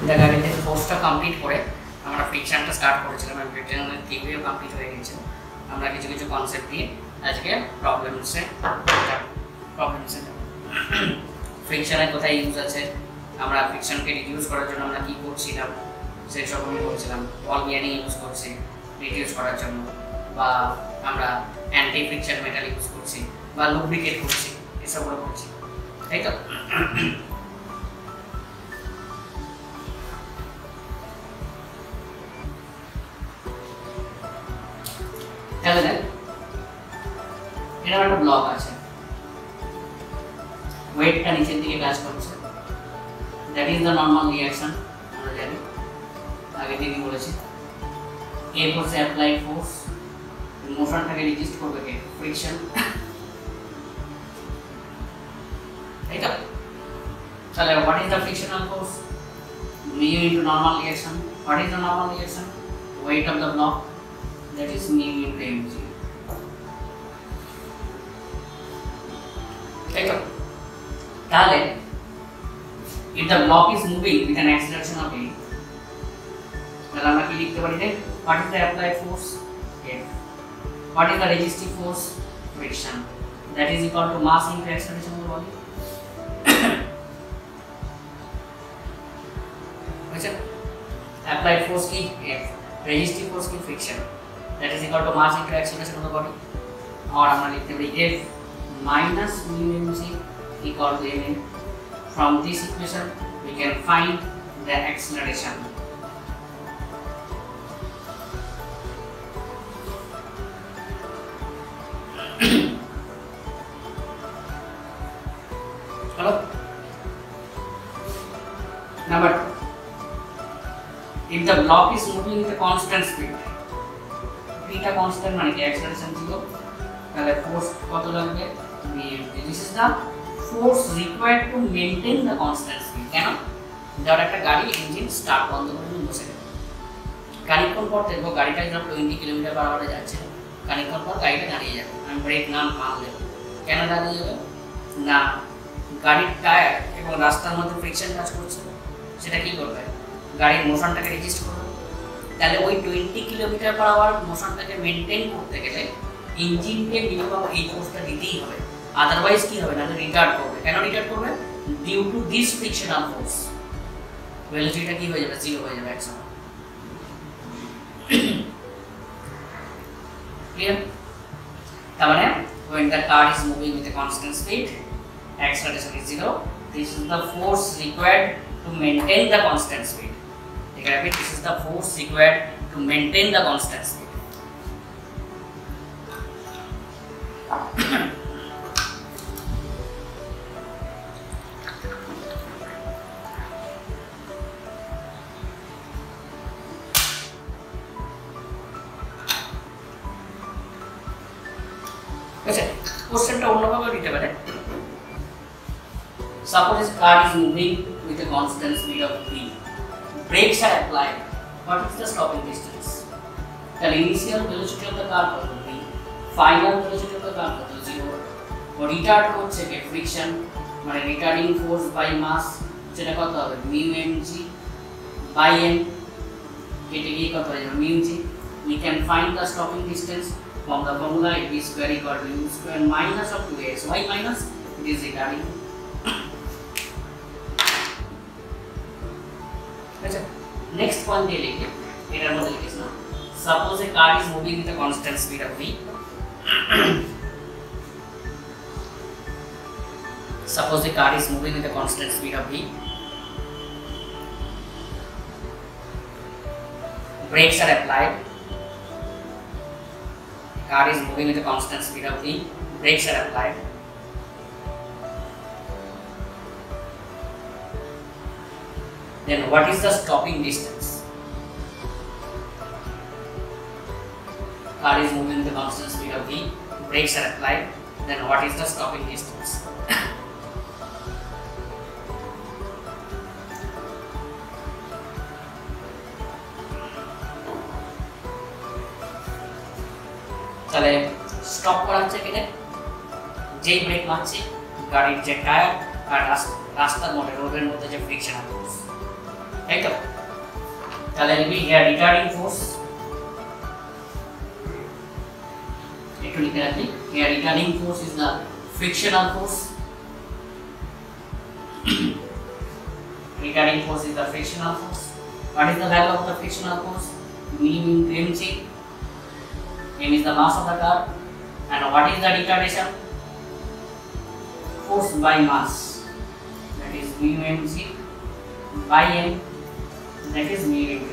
দেখা গেছে কোর্সটা কমপ্লিট করে আমরা ফ্রিকশনটা স্টার্ট করেছিলাম এবং ফ্রিকশনের থিওরিও কমপ্লিট হয়ে গেছে। আমরা কিছু কিছু কনসেপ্ট নিয়ে আজকে প্রবলেমসে ফ্রিকশনের কোথায় ইউজ আছে, আমরা ফ্রিকশনকে রিডিউস করার জন্য আমরা কী করছিলাম সেসব আমি বলছিলাম। বল বিয়ারিং ইউজ করছি রিডিউস করার জন্য, বা আমরা অ্যান্টি ফ্রিকশন মেটাল ইউজ করছি, বা লুব্রিকেট করছি, এসবগুলো করছি, তাই তো? তাহলে দেখ এরকম একটা ব্লক আছে, ওয়েটটা নিচের দিকে কাজ করছে, that is the normal reaction. আমরা জানি আগে দিদি বলেছি এ ফোর্সে অ্যাপ্লাইড ফোর্স মোশনটাকে রেজিস্ট করবে কে? ফ্রিকশন, তাই তো? তাহলে what is the frictional force? mu into normal reaction. What is the normal reaction? Weight of the block, that is mu into mg. তাই তো? তাহলে if the block is moving with an acceleration of a, তাহলে আমরা কি লিখতে পারি রে? What is the applied force? F. What is the resistive force? Friction. That is equal to mass into acceleration of the body. अच्छा, applied force की F, resistive force की friction. That is equal to mass into acceleration of the body. और আমরা लिखते पारी F minus mu mc equal to m. From this equation we can find the acceleration. Hello. Number 2. If the block is moving with a constant speed, p টা constant মানে কি acceleration ছিল, তাহলে force কত লাগবে? This is the force required to maintain the constant speed. কেন? ধর একটা গাড়ি ইঞ্জিন স্টার্ট বন্ধ করে বসে গেল, খানিকক্ষণ পর দেখবো গাড়িটা যখন 20 কিলোমিটার/আওয়ারে যাচ্ছে, খানিকক্ষণ পর গাড়িটা দাঁড়িয়ে যাবে। আমি ব্রেক না মারলে কেন দাঁড়িয়ে যাবে? না গাড়ির টায়ার এবং রাস্তার মধ্যে ফ্রিকশন কাজ করছে, সেটা কি করবে? গাড়ির মোশনটাকে রেজিস্ট করবে। তাহলে ওই 20 কিলোমিটার/আওয়ার মোশনটাকে মেনটেন করতে গেলে ইঞ্জিনকে মিনিমাম এই ফোর্সটা দিতেই হবে, আদারওয়াইজ কি হবে না, রিটার্ড করবে। কেন রিটার্ড করবে? Due to this frictional force ভেলোসিটিটা কি হয়ে যাবে? জিরো হয়ে যাবে একসময়। ক্লিয়ার? তার মানে when the car is moving with a constant speed, acceleration is zero. This is the force required to maintain the constant speed. This is the force required to maintain the constant speed. अच्छा, question টা অন্যভাবে দিতে পারে। Suppose a car is moving with a constant speed of v. Brakes are applied. What is the stopping distance? The initial velocity of the car is v. Final velocity of the car is 0. Retard হচ্ছে কি friction, মানে retarding force by mass, যেটা কত হবে? mu mg by m, কেটে গিয়ে কত হয়ে যাবে? mu g. We can find the stopping distance from the formula v square equal to u square minus of 2s. Why minus? It is retarding. अच्छा, next one দিয়ে লিখে এটার মধ্যে লিখিস না। Suppose a car is moving with a constant speed of v. Suppose a car is moving with a constant speed of v. Brakes are applied. Car is moving with a constant speed of v. Brakes are applied. Then what is the stopping distance? Car is moving with a constant speed of v. Brakes are applied. Then what is the stopping distance? তাহলে stop করা হচ্ছে কিনা? যেই break মারছে গাড়ির যে tyre আর রাস্তার মধ্যে রোডের মধ্যে যে ফ্রিকশন ফোর্স তাই তো? তাহলে লিখবি here retarding force, একটু লিখে রাখবি, here retarding force is the frictional force. Retarding force is the frictional force. What is the value of the frictional force? Mu into mg. M is the mass of the car. And what is the retardation? Force by mass. That is mu mg by m. That is mu mg.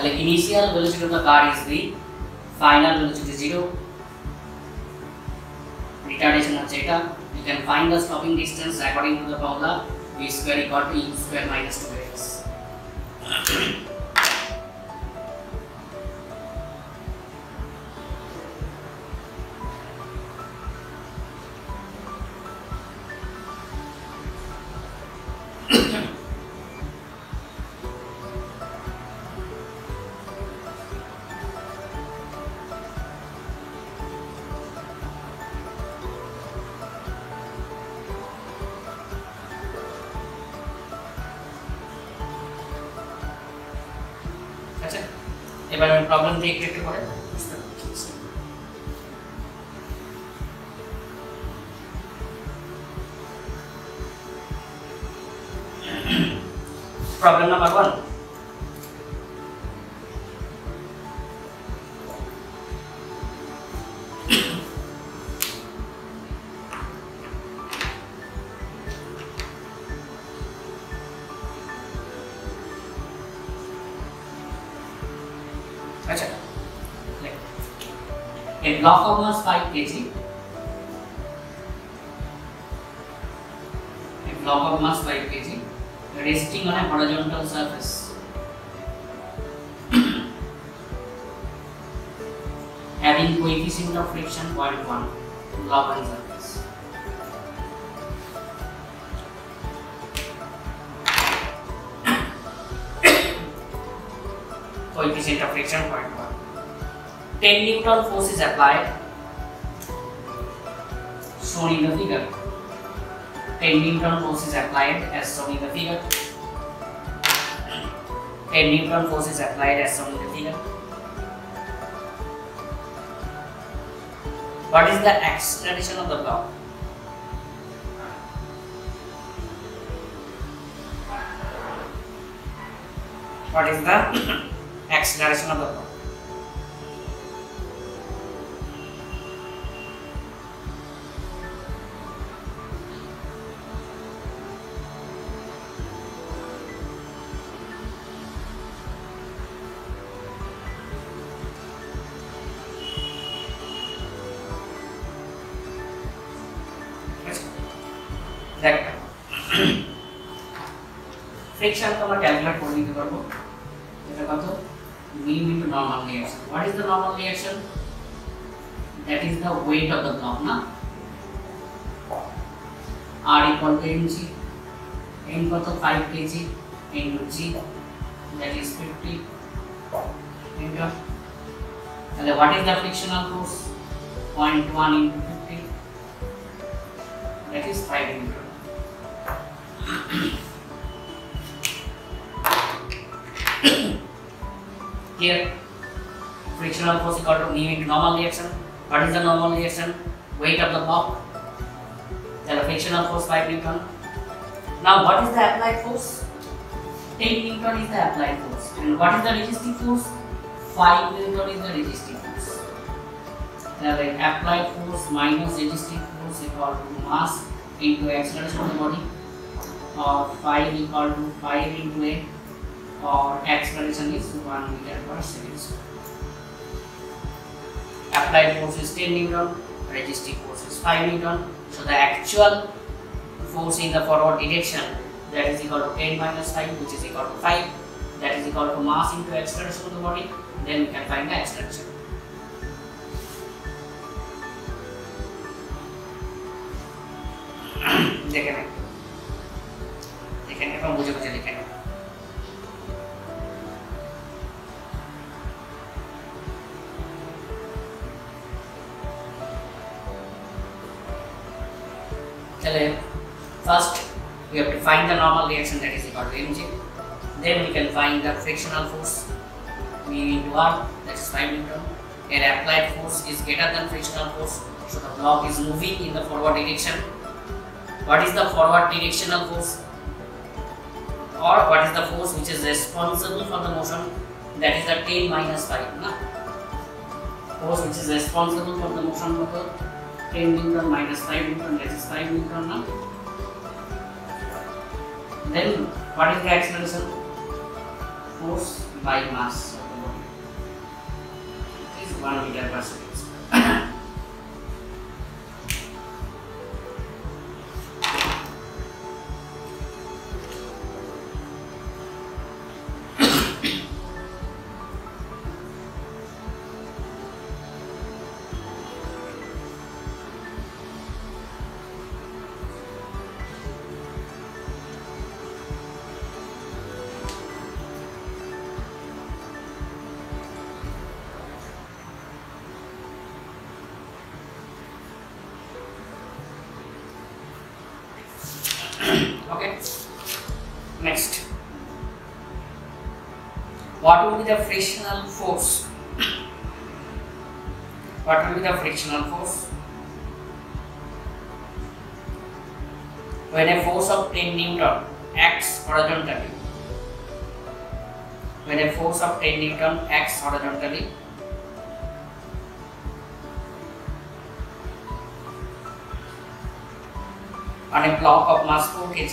The initial velocity of the car is v, final velocity 0, retardation of zeta. You can find the stopping distance according to the formula v square equal to u square minus 2x. আচ্ছা, এবার আমি problem দিয়ে একটু করে problem number 1। A block of mass 5 kg, a block of mass 5 kg resting on a horizontal surface having coefficient of friction 0.1, block on surface. Coefficient of friction 0.1. 10 Newton force is applied, shown in the figure. 10 Newton force is applied as shown in the figure. 10 Newton force is applied as shown in the figure. What is the acceleration of the block? What is the acceleration of the block? Friction को मैं calculate करने के बाद এটা কত mu into normal reaction. What is the normal reaction? That is the weight of the block, na? R equal to mg. M কত 5 kg into g, that is 50 into, and what is the frictional force? 0.1 into 50, that is 5 Newton. Here frictional force equal to mu into normal reaction. What is the normal reaction? Weight of the block. The frictional force 5 Newton. Now what is the applied force? 10 Newton is the applied force. And what is the resisting force? 5 Newton is the resisting force. The applied force minus resisting force equal to mass into acceleration of the body, or 5 equal to 5 into a, or acceleration is 1 meter per second. Applied force is 10 Newton, resisting force is 5 Newton. So the actual force in the forward direction, that is equal to 10 minus 5, which is equal to 5. That is equal to mass into acceleration of the body. Then we can find the acceleration. দেখে নেন, দেখে নেন এবং বুঝে বুঝে লিখে নেন। তাহলে first we have to find the normal reaction, that is equal to mg. Then we can find the frictional force mu into r, that is 5 Newton. Here applied force is greater than frictional force, so the block is moving in the forward direction. What is the forward directional force, or what is the force which is responsible for the motion? That is the 10 minus 5 na? Force which is responsible for the motion of the 10 Newton minus 5 Newton, that is 5 Newton na? Then what is the acceleration? Force by mass of the body. It is 1 meter per second. Okay, next, what will be the frictional force? What will be the frictional force when a force of 10 Newton acts horizontally? When a force of 10 Newton acts horizontally, on a block of mass 4 kg,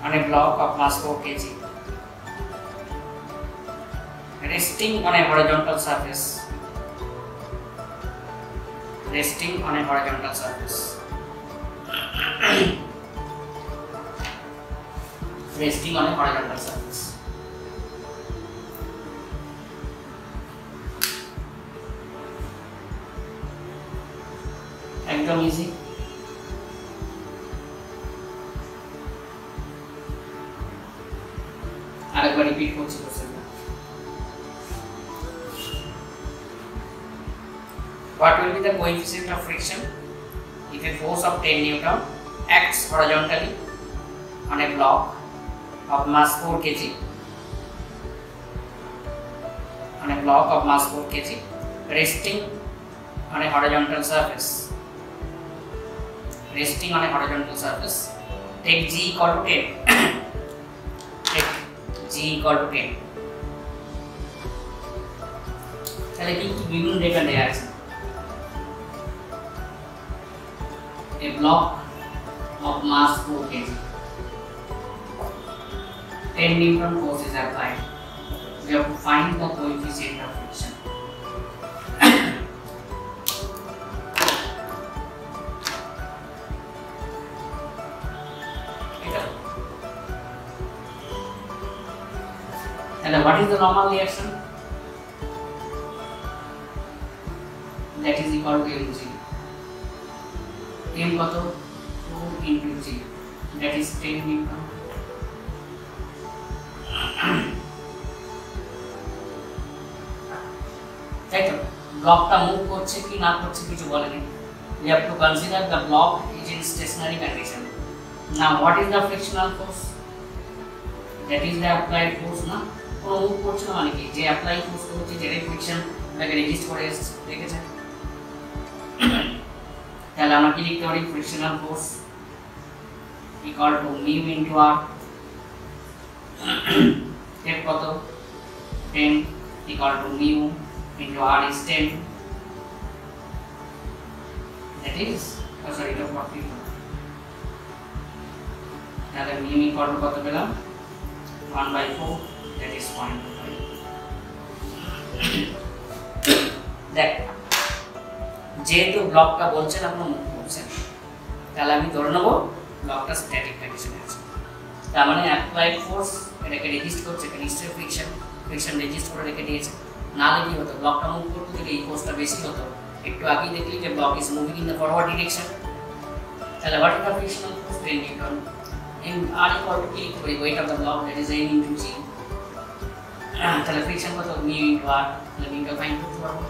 on a block of mass 4 kg, resting on a horizontal surface, resting on a horizontal surface, resting on a horizontal surface. একদম easy. আরেকবার repeat করছি কোশ্চেনটা। What will be the coefficient of friction if a force of 10 Newton acts horizontally on a block of mass 4 kg, on a block of mass 4 kg, resting on a horizontal surface, resting on a horizontal surface? Take G equal to 10. Take G equal to 10. তাহলে কি কি বিভিন্ন data দেয়া আছে? A block of mass 4 kg, 10 Newton force is applied. We have to find the coefficient of friction. And what is the normal reaction? That is equal to mg. M কত? 2 into g. That is 10 Newton. তাই তো ব্লকটা move করছে কি না করছে কিছু বলেনি। We have to consider the block is in stationary condition. Now what is the frictional force? That is the applied force না? কোনো মুভ করছে না মানে কি? যে অ্যাপ্লাই ফোর্স করছে যেটাই ফ্রিকশন তাকে রেজিস্ট করে রেখেছে। তাহলে আমরা কি লিখতে পারি? Frictional force equal to mu into R. এর কত? 10 equal to mu into R is 10, that is sorry এটা 40। তাহলে মিউ ইকুয়াল টু কত পেলাম? 1/4, that is 0.25. দেখ যেহেতু ব্লকটা বলছেন আপনার মুভ করছেন, তাহলে আমি ধরে নেব ব্লকটা স্ট্যাটিক কন্ডিশনে আছে। তার মানে অ্যাপ্লাইড ফোর্স এটাকে রেজিস্ট করছে, এটা নিশ্চয়ই ফ্রিকশন রেজিস্ট করে রেখে দিয়েছে। নাহলে কি হতো? ব্লকটা মুভ করতে গেলে এই ফোর্সটা বেশি হতো, একটু আগেই দেখলি যে block is moving in the forward direction. তাহলে what is the frictional force? 10 newton. in R equal to K equal to weight of the block, that is N into G. তাহলে ফ্রিকশন কত? মিউ ইনটু আর। তাহলে মিউটা find করতে পারবো।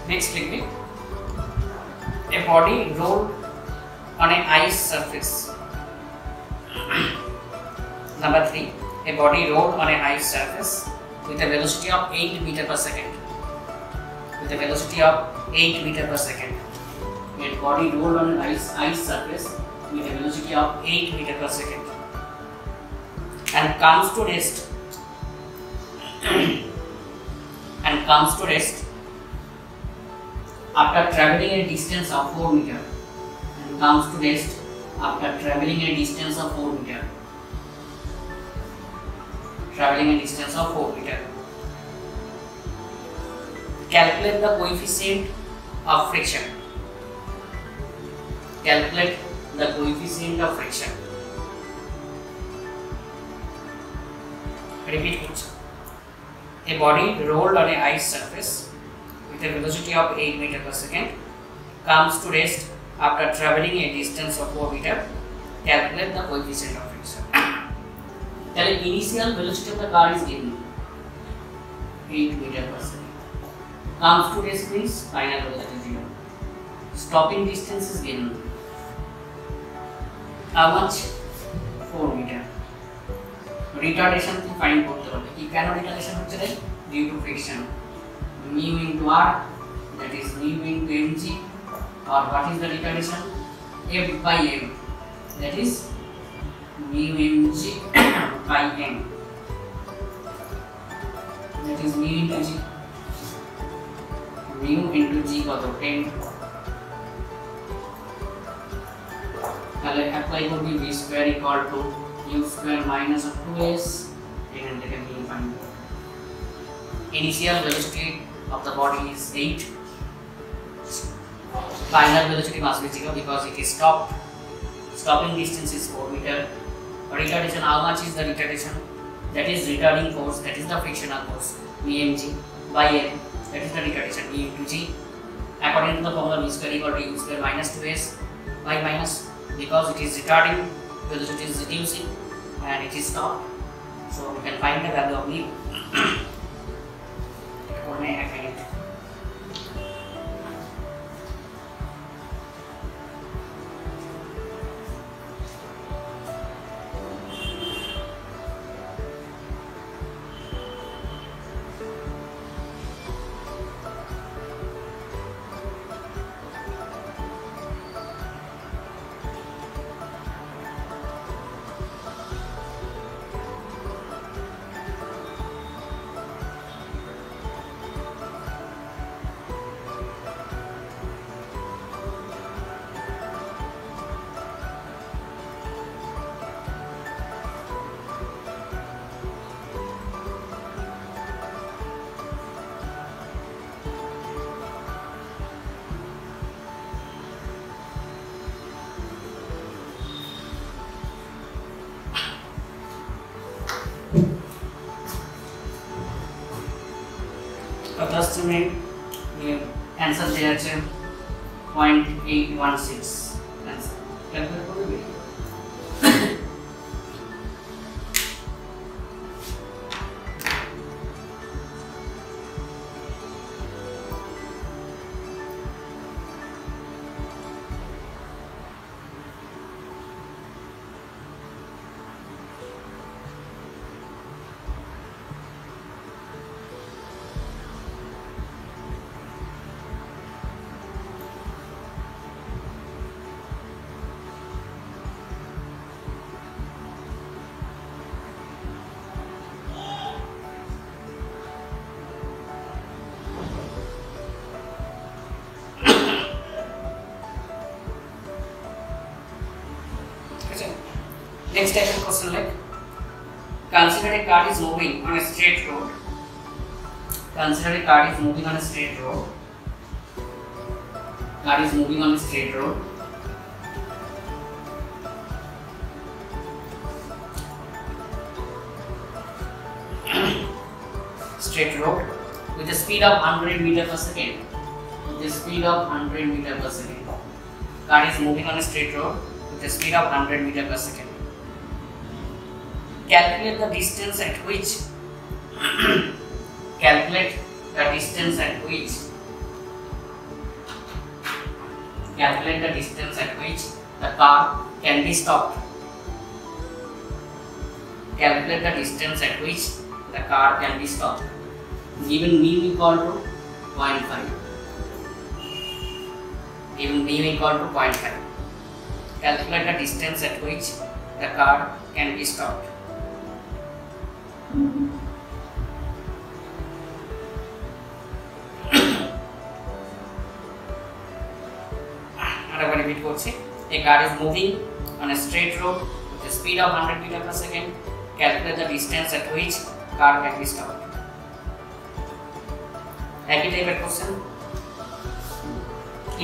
Next, click it. A body rolled on an ice surface. Number 3. A body rolled on an ice surface with a velocity of 8 meter per second. With a velocity of 8 meter per second. A body rolled on an ice surface with a velocity of 8 meter per second. And comes to rest. After traveling a distance of 4 meter, and comes to rest after traveling a distance of 4 meter. Traveling a distance of 4 meter. Calculate the coefficient of friction. Calculate the coefficient of friction. Repeat it. A body rolled on a ice surface with a velocity of 8 meter per second comes to rest after traveling a distance of 4 meter. Calculate the coefficient of friction. The initial velocity of the car is given 8 meter per second. Comes to rest means final velocity 0. Stopping distance is given. How much? 4 meter. Retardation to find করতে হবে। কি কেন retardation হচ্ছে রে? Due to friction. Mu into R, that is mu into mg, or what is the retardation? F by m, that is mu mg by m, that is mu into g. Mu into g কত? 10. তাহলে apply করবি v square equal to u square minus of 2s, and then mu find. Initial velocity of the body is 8. Final velocity must be 0 because it is stopped. Stopping distance is 4 meter. Retardation, how much is the retardation? That is retarding force, that is the frictional force, Vmg by m, that is the retardation, V into g. According to the formula, v square equal to u square minus 2s. Why minus? Because it is retarding, velocity is reducing, and it is stopped. So we can find the value of v. Estimate answer দেয়া আছে 0.816 answer calculate করবে। Next type of question, like consider a car is moving on a straight road. Consider a car is moving on a straight road. Car is moving on a straight road. Straight road with a speed of 100 meter per second. With a speed of 100 meter per second. Car is moving on a straight road with a speed of 100 meter per second. Calculate the distance at which calculate the distance at which calculate the distance at which the car can be stopped. Calculate the distance at which the car can be stopped. Given mu equal to 0.5. Given mu equal to 0.5. Calculate the distance at which the car can be stopped. Another repeat করছি, a car is moving on a straight road with a speed of 100 meter per second. Calculate the distance at which car can be stopped. একই টাইপের question.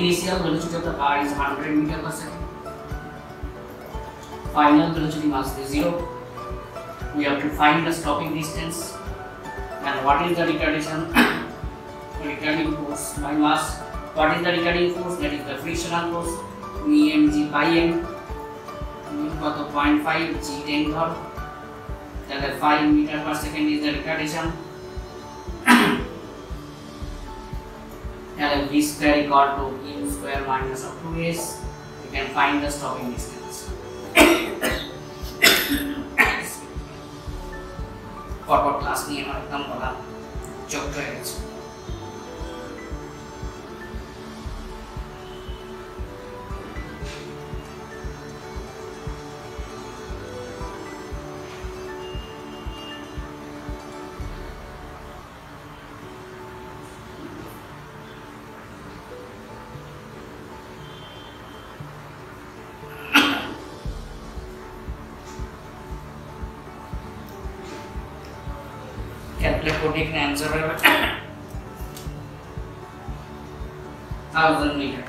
Initial velocity of the car is 100 meter per second. Final velocity must be 0. We have to find the stopping distance and what is the retardation retarding force by mass. What is the retarding force? That is the frictional force. Mg by m equal to 0.5 g 10 ধর, তাহলে 5 meter per second is the retardation. And v square equal to u square minus of 2s. We can find the stopping distance. পরপর class নিয়ে আমার একদম বলা চোখ হয়ে গেছে। Calculate for taking answer 1000 meter.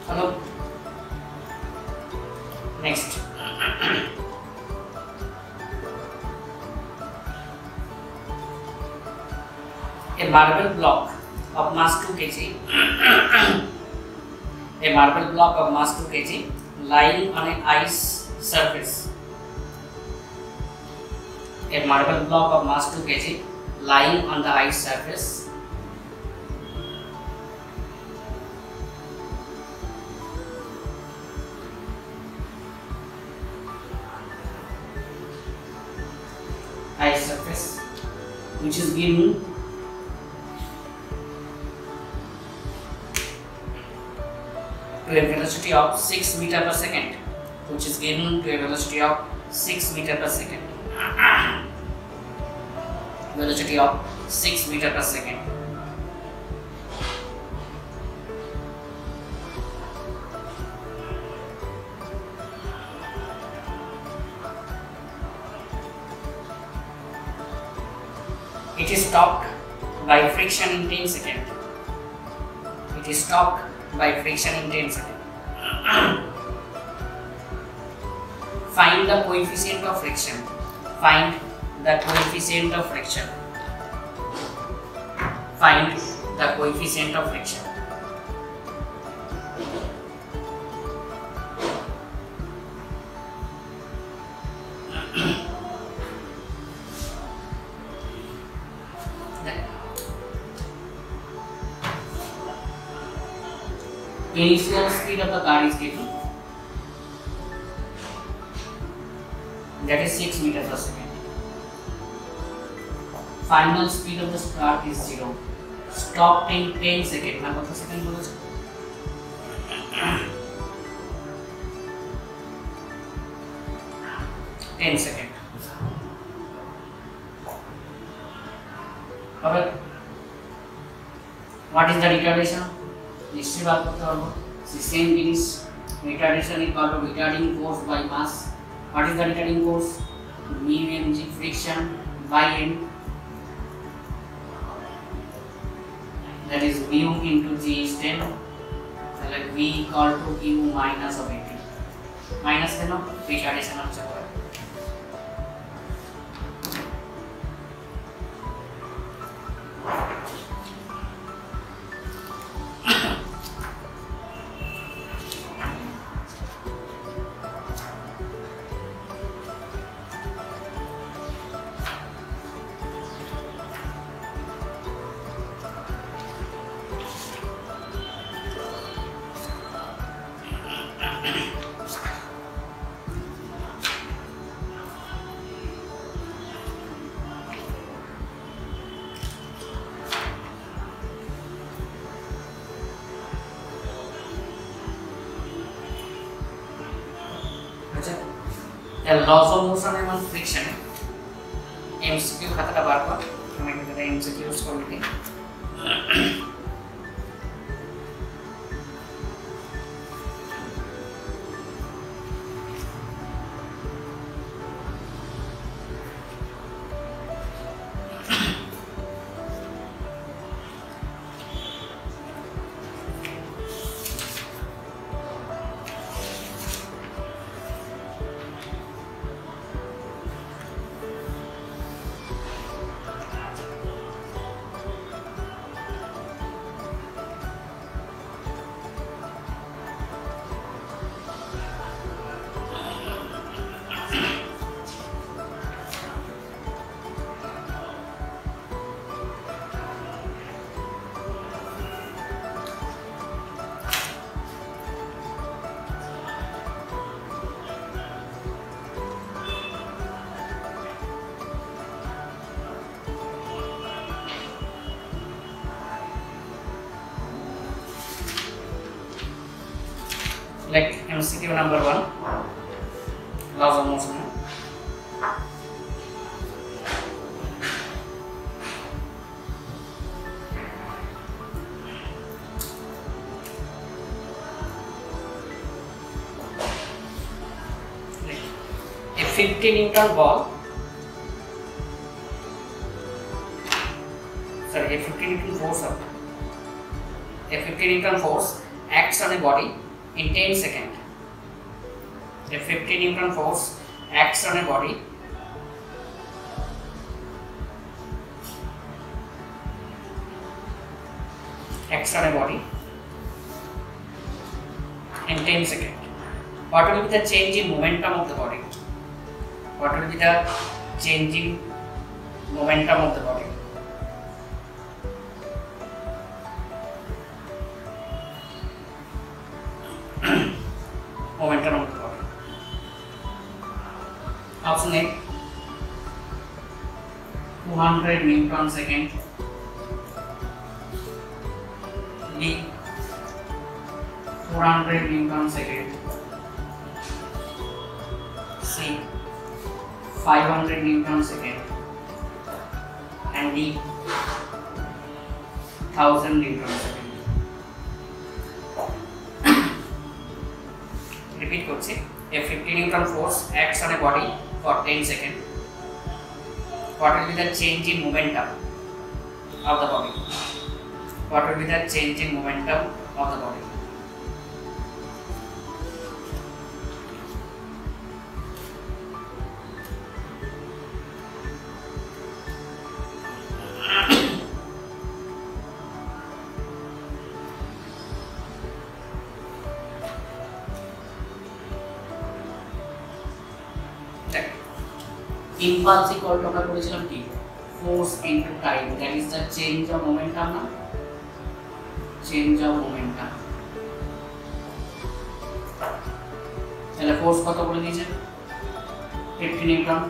Hello. Next. A marble block of mass 2 kg. A marble block of mass 2 kg lying on an ice surface. A marble block of mass 2 kg lying on the ice surface. Ice surface, which is given to a velocity of 6 meter per second, which is given to a velocity of 6 meter per second. Velocity of 6 meter per second. It is stopped by friction in 10 seconds. It is stopped by friction in 10 seconds. Find the coefficient of friction. Find the coefficient of friction. Find the coefficient of friction. Initial speed of the car is given, that is 6 meter per second. Final speed of the car is 0 stop in 10 second না কত second বলেছে 10 second হবে what is the retardation নিশ্চয়ই বার করতে পারবো same জিনিস retardation is called retarding force by mass what is the retarding force mu mg friction by n that is mu into g is 10 তাহলে v equal to q minus of 80 minus কেন retardation হচ্ছে the laws of motion and friction MCQ খাতাটা বার কর আমি এখানে MCQ use করব like MCQ number 1 laws of motion a 50 Newton ball sorry a 50 Newton force a 50 Newton force acts on a body in 10 seconds. A 50 Newton force acts on a body in 10 seconds. What will be the change in momentum of the body? What will be the change in momentum of the body? Momentum of the body. Option A 200 Newton second. B 400 Newton second. C 500 Newton second. And D 1000 Newton second. Repeat করছি a 50 Newton force acts on a body for 10 seconds. What will be the change in momentum of the body? What will be the change in momentum of the body? Impulse equal to আমরা বলেছিলাম কি force into time, that is the change of momentum না change of momentum তাহলে force কত বলে দিয়েছে 50 Newton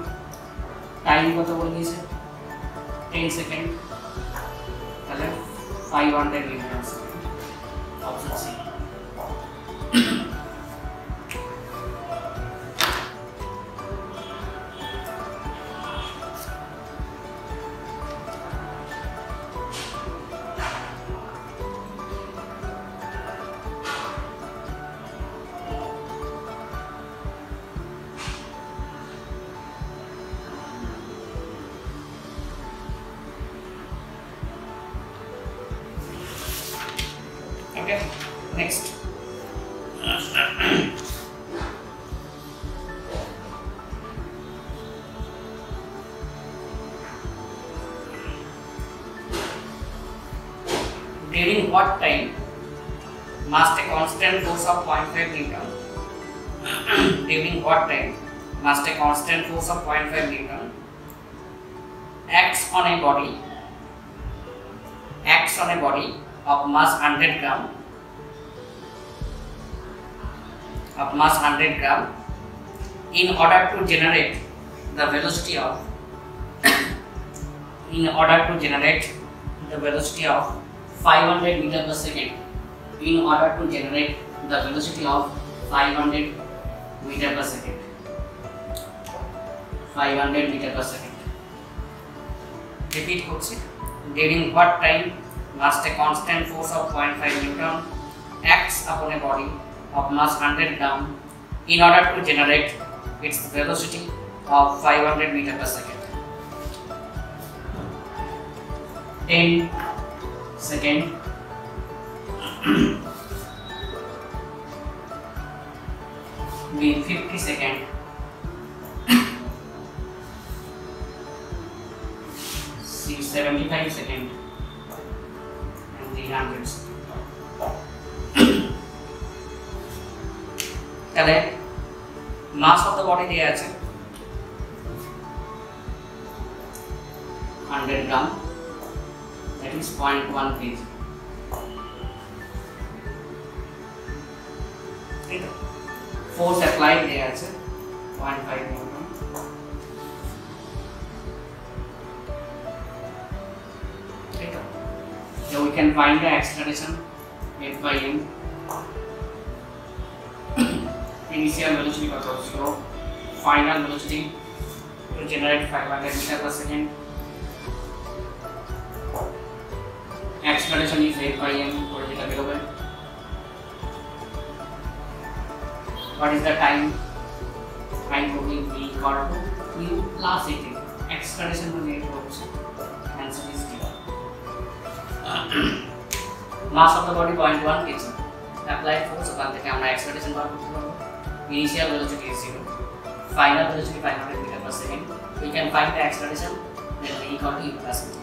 time কত বলে দিয়েছে 10 সেকেন্ড, তাহলে 500 metre second, option C. Okay, next. During what time must a constant force of 0.5 Newton during what time must a constant force of 0.5 Newton acts on a body of mass 100 gram in order to generate the velocity of 500 meter per second. In order to generate the velocity of 500 meter per second. 500 meter per second. Repeat করছি, during what time must a constant force of 0.5 Newton acts upon a body of mass 100 gram in order to generate its velocity of 500 meter per second. 10 second. B 50 second. C 75 second. And D 100 second. তাহলে মাস of the body দেয়া আছে 100 গ্রাম, that is 0.1 kg. Force applied দেয়া আছে 0.5 Newton. So we can find the acceleration F by m. Initial velocity কত ছিল, final velocity to generate 500 meter per second. Acceleration is 8 by m করে যেটা বেরোবে। What is the time? Time will be equal to u plus 18. Acceleration will be equal to answer is given. Mass of the body 0.1 kg. Applied force ওখান থেকে আমরা acceleration বার করতে পারবো। Initial velocity is 0. Final velocity 500 meter per second. We can find the acceleration that will be equal to u plus 18.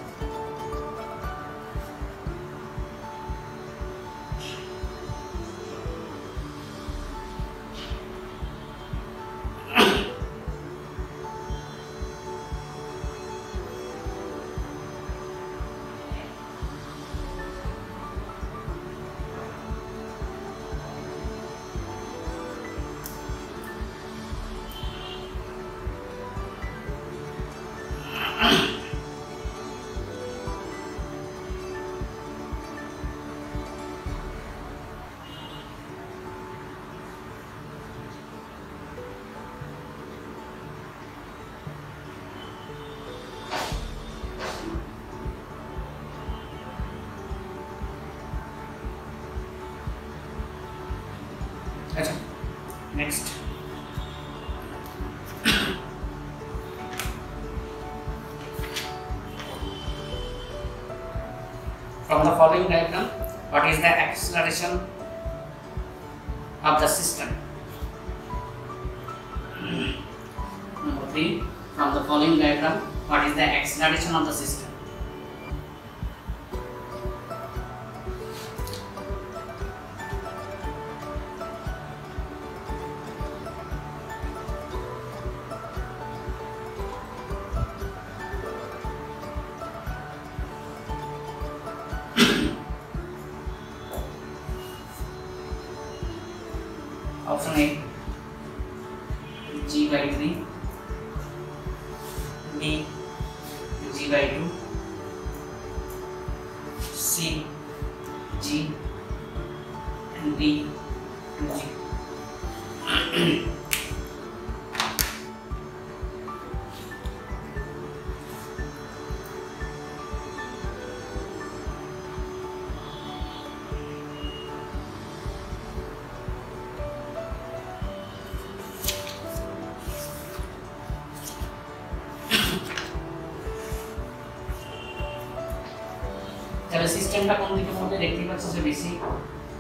Next. From the following diagram, what is the acceleration of the system? Number 3. From the following diagram, what is the acceleration of the system? Option A, G by 3, B, G by 2, C, G and B to G. তাহলে সিস্টেমটা কোন দিকে পড়বে দেখতেই পাচ্ছ যে বেশি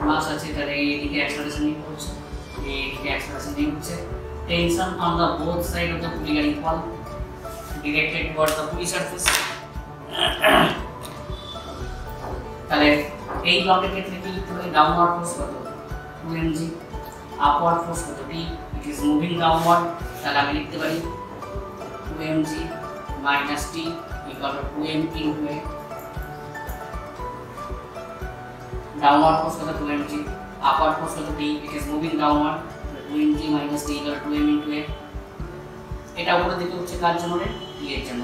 মাস আছে, তাহলে এইদিকে অ্যাক্সেলারেশন নিয়ে পড়ছে, এইদিকে অ্যাক্সেলারেশন নিয়ে হচ্ছে। Tension on the both side of the পুলি আর ইকুয়াল, ডিরেক্টেড টুয়ার্ডস দ্য পুলি সারফেস। তাহলে এই ব্লকের ক্ষেত্রে কি লিখতে পারি? ডাউনওয়ার্ড ফোর্স কত? 2 mg, আপওয়ার্ড ফোর্স কত? T, it is moving downward. তাহলে আমি লিখতে পারি 2 mg minus T equal to 2 m into A। Downward force कत 2 mg, अपवर्ड फोर्स कत T, it is moving downward, 2 mg minus T equal to 2 m into A। এটা উপরের দিকে হচ্ছে কার জন্য রে? T এর জন্য।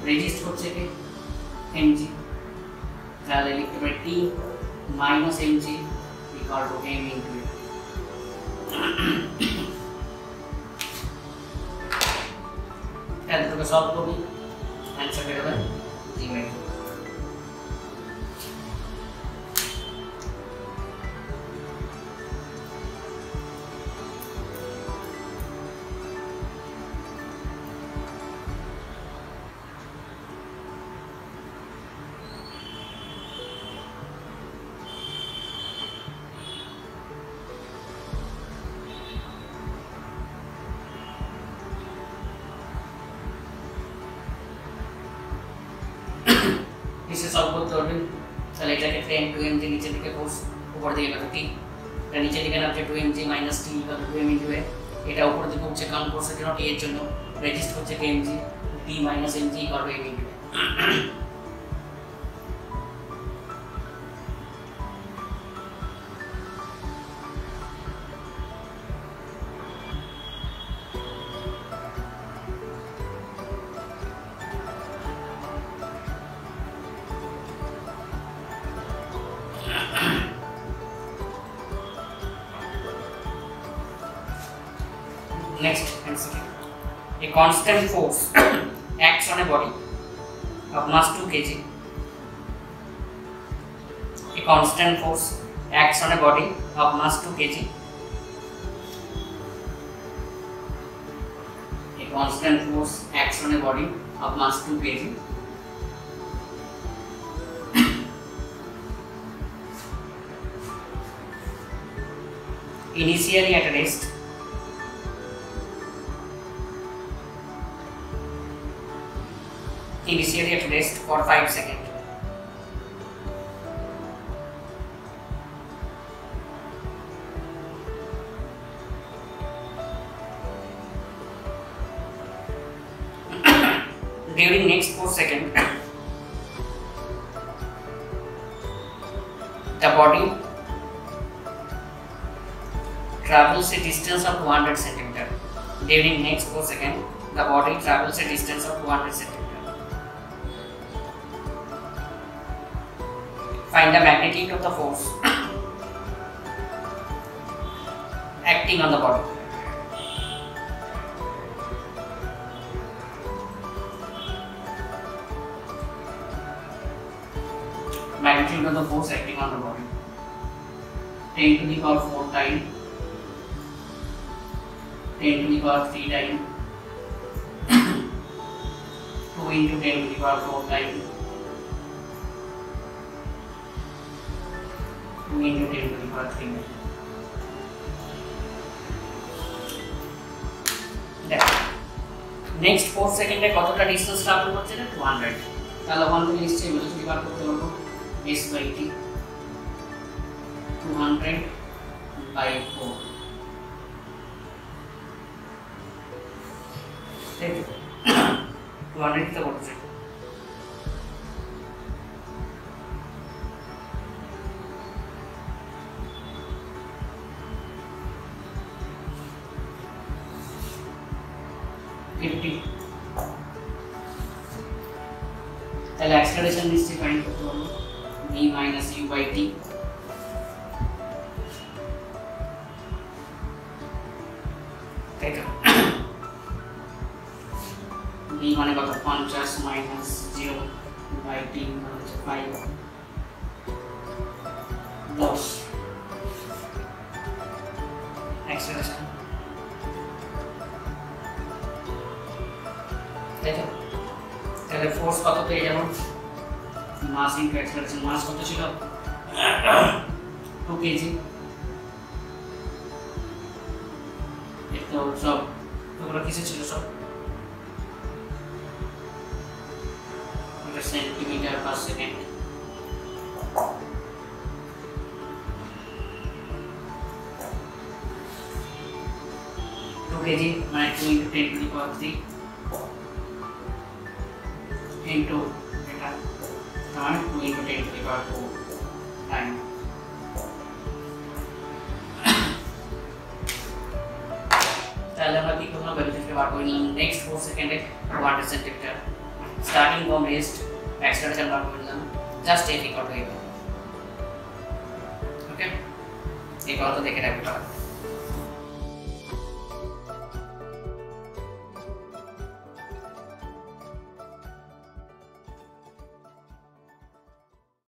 রেজিস্ট হচ্ছে কি mg, তাহলে লিখতে পারি T minus mg equal to m into A। তাহলে তোকে সলভ করবি, आंसर বের হবে 0। इसे सॉल्व करते হবে, তাহলে এটা ক্ষেত্রে m 2 mg নিচে দিকে ফোর্স, উপর দিকে কত T, এটা নিচে দিকে নামছে 2 mg minus T equal to 2 m into A। এটা উপর দিকে হচ্ছে কাউন্ট ফোর্সের জন্য T এর জন্য, রেজিস্ট হচ্ছে mg, T minus mg equal to m into A। Next answer. A constant force acts on a body of mass 2 kg. A constant force acts on a body of mass 2 kg. A constant force acts on a body of mass 2 kg. Initially at rest, for 5 seconds. During next 4 seconds, the body travels a distance of 200 cm. During next 4 seconds, the body travels a distance of 200 cm. Find the magnitude of the force acting on the body. Magnitude of the force acting on the body. 10 to the power 4 times, 10 to the power 3 times, 2 into 10 to the power 4 times, 2 into 10 to the power 3 times. Next 4 second এ কতটা distance travel করছে না 200, তাহলে 1 থেকে নিশ্চয়ই velocity বার করতে পারবো s by t 200 by 4। ঠিক 200 তো করছে, তাহলে অ্যাক্সেলারেশন নিশ্চয়ই ফাইন্ড করতে পারবো। v minus u by t, তাই তো v মানে কত 50 মাইনাস 0 বাই t মানে হচ্ছে 5 10 acceleration, তাই তো তাহলে ফোর্স কত পেয়ে যাব, মাস ইনটু অ্যাক্সেলারেশন, মাস কত ছিল 2 কেজি, তো সব ওগুলো কিসে ছিল সব সেন্টিমিটার পার সেকেন্ড, কেজি মানে 2 into 10 to the power 3 into এটা তার 2 into 10 to the power 4 time. তাহলে আমরা কি করলাম, ভ্যালুটা বার করে নিলাম। নেক্সট 4 সেকেন্ডে water centimetre starting from rest acceleration বার করে নিলাম, জাস্ট এই রেকর্ড হয়ে গেল। ওকে, এই কথাটা দেখে রাখতে পারো।